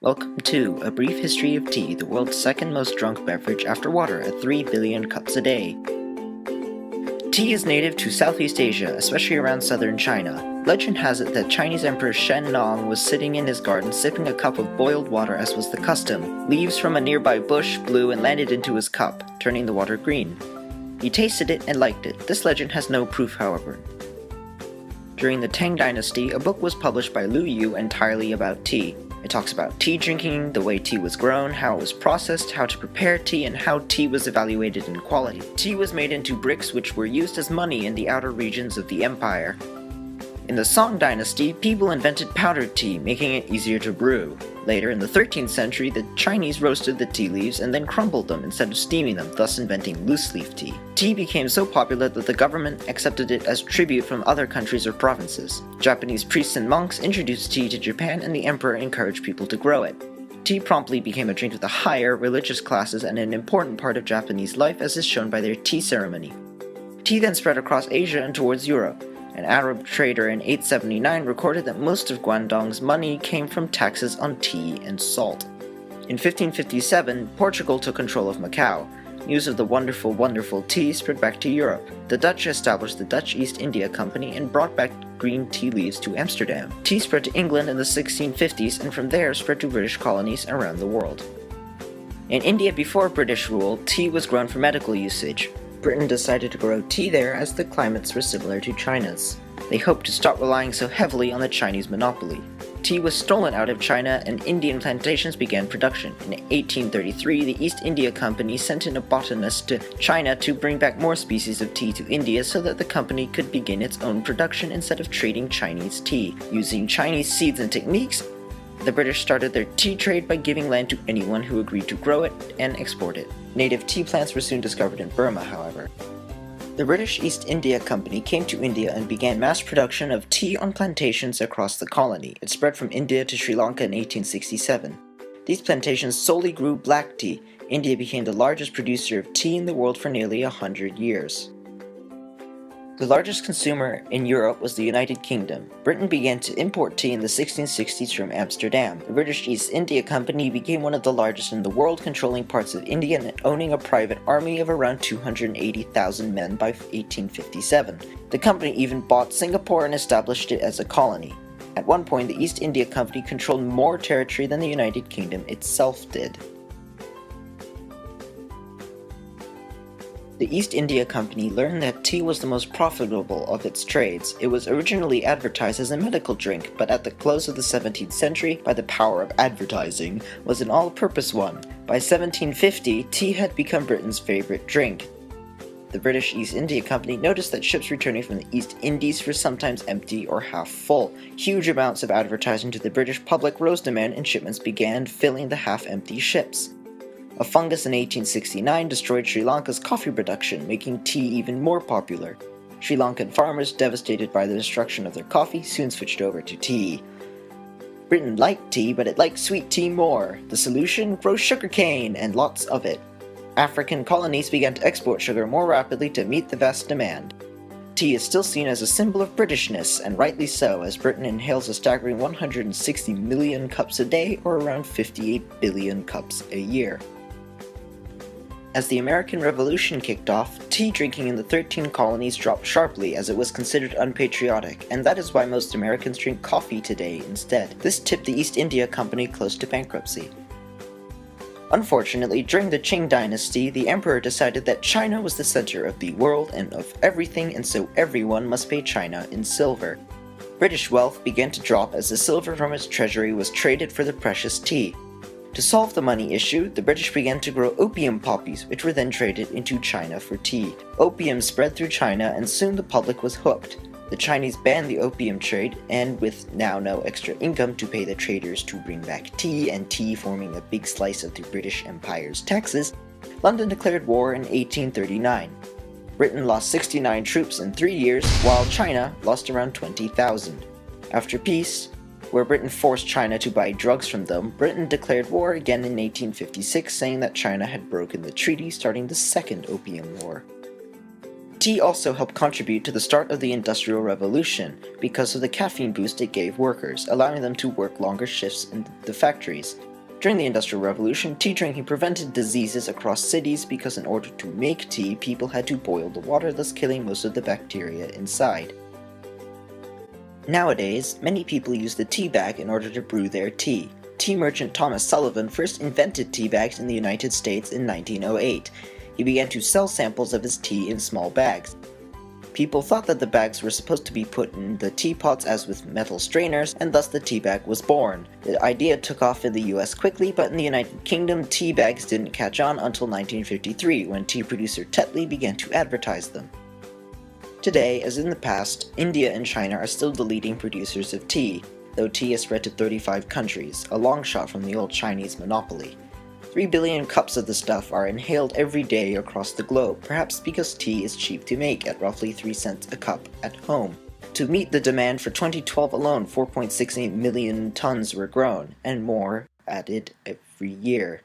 Welcome to A Brief History of Tea, the world's second most drunk beverage after water at 3 billion cups a day. Tea is native to Southeast Asia, especially around southern China. Legend has it that Chinese Emperor Shen Nong was sitting in his garden sipping a cup of boiled water as was the custom. Leaves from a nearby bush blew and landed into his cup, turning the water green. He tasted it and liked it. This legend has no proof, however. During the Tang dynasty, a book was published by Lu Yu entirely about tea. It talks about tea drinking, the way tea was grown, how it was processed, how to prepare tea, and how tea was evaluated in quality. Tea was made into bricks which were used as money in the outer regions of the empire. In the Song dynasty, people invented powdered tea, making it easier to brew. Later, in the 13th century, the Chinese roasted the tea leaves and then crumbled them instead of steaming them, thus inventing loose-leaf tea. Tea became so popular that the government accepted it as tribute from other countries or provinces. Japanese priests and monks introduced tea to Japan, and the emperor encouraged people to grow it. Tea promptly became a drink of the higher religious classes and an important part of Japanese life, as is shown by their tea ceremony. Tea then spread across Asia and towards Europe. An Arab trader in 879 recorded that most of Guangdong's money came from taxes on tea and salt. In 1557, Portugal took control of Macau. News of the wonderful, wonderful tea spread back to Europe. The Dutch established the Dutch East India Company and brought back green tea leaves to Amsterdam. Tea spread to England in the 1650s and from there spread to British colonies around the world. In India before British rule, tea was grown for medical usage. Britain decided to grow tea there as the climates were similar to China's. They hoped to stop relying so heavily on the Chinese monopoly. Tea was stolen out of China and Indian plantations began production. In 1833, the East India Company sent in a botanist to China to bring back more species of tea to India so that the company could begin its own production instead of trading Chinese tea. Using Chinese seeds and techniques, the British started their tea trade by giving land to anyone who agreed to grow it and export it. Native tea plants were soon discovered in Burma, however. The British East India Company came to India and began mass production of tea on plantations across the colony. It spread from India to Sri Lanka in 1867. These plantations solely grew black tea. India became the largest producer of tea in the world for nearly 100 years. The largest consumer in Europe was the United Kingdom. Britain began to import tea in the 1660s from Amsterdam. The British East India Company became one of the largest in the world, controlling parts of India and owning a private army of around 280,000 men by 1857. The company even bought Singapore and established it as a colony. At one point, the East India Company controlled more territory than the United Kingdom itself did. The East India Company learned that tea was the most profitable of its trades. It was originally advertised as a medical drink, but at the close of the 17th century, by the power of advertising, was an all-purpose one. By 1750, tea had become Britain's favorite drink. The British East India Company noticed that ships returning from the East Indies were sometimes empty or half full. Huge amounts of advertising to the British public rose demand and shipments began filling the half-empty ships. A fungus in 1869 destroyed Sri Lanka's coffee production, making tea even more popular. Sri Lankan farmers, devastated by the destruction of their coffee, soon switched over to tea. Britain liked tea, but it liked sweet tea more. The solution? Grow sugarcane, and lots of it. African colonies began to export sugar more rapidly to meet the vast demand. Tea is still seen as a symbol of Britishness, and rightly so, as Britain inhales a staggering 160 million cups a day, or around 58 billion cups a year. As the American Revolution kicked off, tea drinking in the 13 colonies dropped sharply as it was considered unpatriotic, and that is why most Americans drink coffee today instead. This tipped the East India Company close to bankruptcy. Unfortunately, during the Qing dynasty, the emperor decided that China was the center of the world and of everything, and so everyone must pay China in silver. British wealth began to drop as the silver from its treasury was traded for the precious tea. To solve the money issue, the British began to grow opium poppies, which were then traded into China for tea. Opium spread through China, and soon the public was hooked. The Chinese banned the opium trade, and with now no extra income to pay the traders to bring back tea, and tea forming a big slice of the British Empire's taxes, London declared war in 1839. Britain lost 69 troops in 3 years, while China lost around 20,000. After peace, where Britain forced China to buy drugs from them, Britain declared war again in 1856, saying that China had broken the treaty, starting the Second Opium War. Tea also helped contribute to the start of the Industrial Revolution because of the caffeine boost it gave workers, allowing them to work longer shifts in the factories. During the Industrial Revolution, tea drinking prevented diseases across cities because in order to make tea, people had to boil the water, thus killing most of the bacteria inside. Nowadays, many people use the tea bag in order to brew their tea. Tea merchant Thomas Sullivan first invented tea bags in the United States in 1908. He began to sell samples of his tea in small bags. People thought that the bags were supposed to be put in the teapots as with metal strainers, and thus the tea bag was born. The idea took off in the US quickly, but in the United Kingdom, tea bags didn't catch on until 1953, when tea producer Tetley began to advertise them. Today, as in the past, India and China are still the leading producers of tea, though tea has spread to 35 countries, a long shot from the old Chinese monopoly. 3 billion cups of the stuff are inhaled every day across the globe, perhaps because tea is cheap to make at roughly 3 cents a cup at home. To meet the demand for 2012 alone, 4.68 million tons were grown, and more added every year.